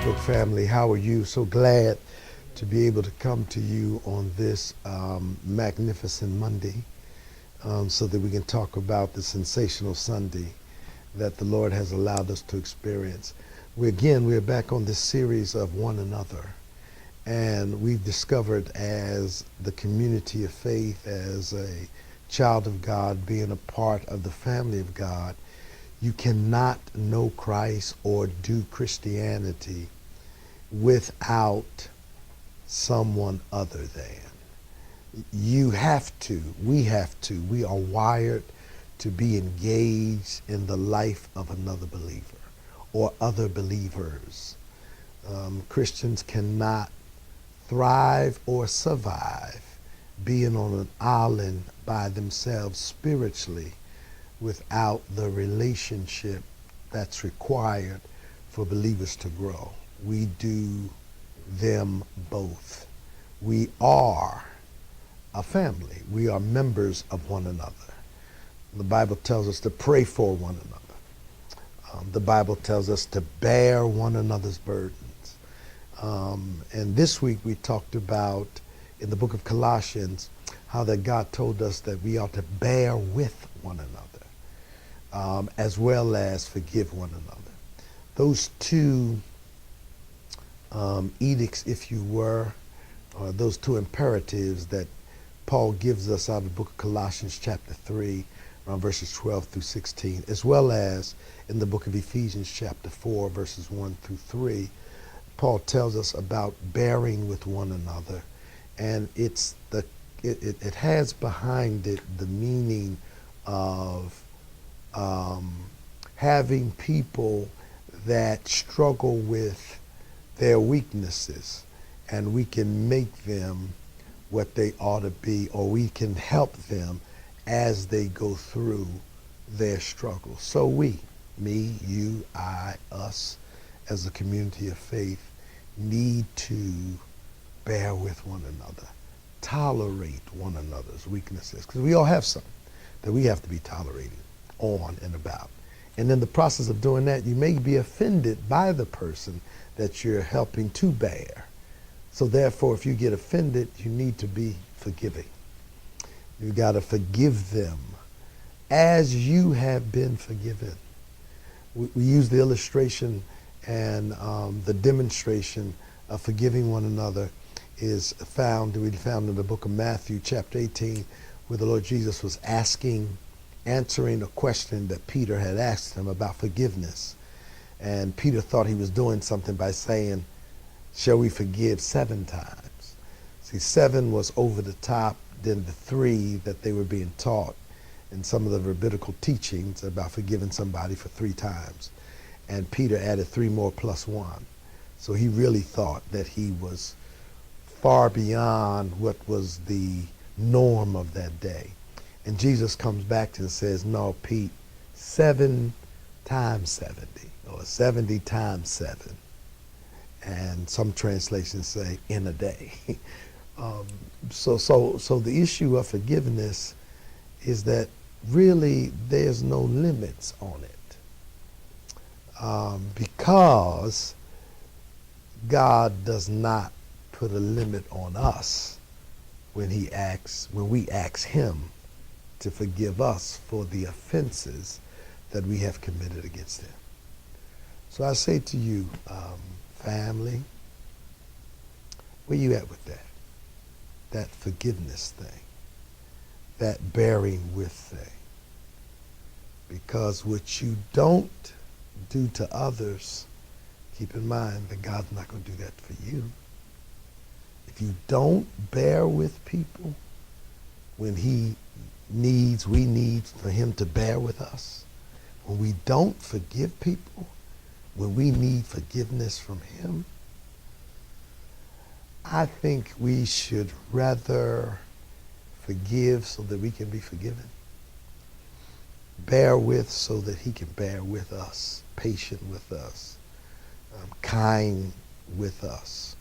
Facebook family. How are you? So glad to be able to come to you on this magnificent Monday so that we can talk about the sensational Sunday that the Lord has allowed us to experience. We're back on this series of one another, and we've discovered as the community of faith, as a child of God, being a part of the family of God, you cannot know Christ or do Christianity without someone other than. You have to, we have to, we are wired to be engaged in the life of another believer or other believers. Christians cannot thrive or survive being on an island by themselves spiritually without the relationship that's required for believers to grow. We do them both. We are a family. We are members of one another. The Bible tells us to pray for one another. The Bible tells us to bear one another's burdens. And this week we talked about, in the book of Colossians, how that God told us that we ought to bear with one another. As well as forgive one another. Those two edicts, if you were, or those two imperatives that Paul gives us out of the book of Colossians chapter 3, around verses 12 through 16, as well as in the book of Ephesians chapter 4, verses 1 through 3, Paul tells us about bearing with one another. And it has behind it the meaning of having people that struggle with their weaknesses, and we can make them what they ought to be, or we can help them as they go through their struggle. So we, me, you, I, us, as a community of faith, need to bear with one another, tolerate one another's weaknesses, because we all have some that we have to be tolerated on and about. And in the process of doing that, you may be offended by the person that you're helping to bear. So therefore, if you get offended, you need to be forgiving. You got to forgive them as you have been forgiven. We use the illustration and the demonstration of forgiving one another is found in the book of Matthew chapter 18, where the Lord Jesus was answering a question that Peter had asked him about forgiveness. And Peter thought he was doing something by saying, shall we forgive 7 times? See, 7 was over the top than the 3 that they were being taught in some of the rabbinical teachings about forgiving somebody for 3 times. And Peter added 3 more plus 1. So he really thought that he was far beyond what was the norm of that day. And Jesus comes back and says, no, Pete, 7 times 70, or 70 times 7. And some translations say in a day. So the issue of forgiveness is that really there's no limits on it. Because God does not put a limit on us when we ask him to forgive us for the offenses that we have committed against him. So I say to you, family, where you at with that? That forgiveness thing, that bearing with thing. Because what you don't do to others, keep in mind that God's not going to do that for you. If you don't bear with people when we need for him to bear with us, when we don't forgive people, when we need forgiveness from him, I think we should rather forgive so that we can be forgiven. Bear with so that he can bear with us, patient with us, kind with us.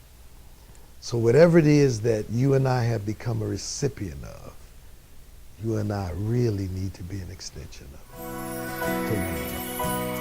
So whatever it is that you and I have become a recipient of, you and I really need to be an extension of it.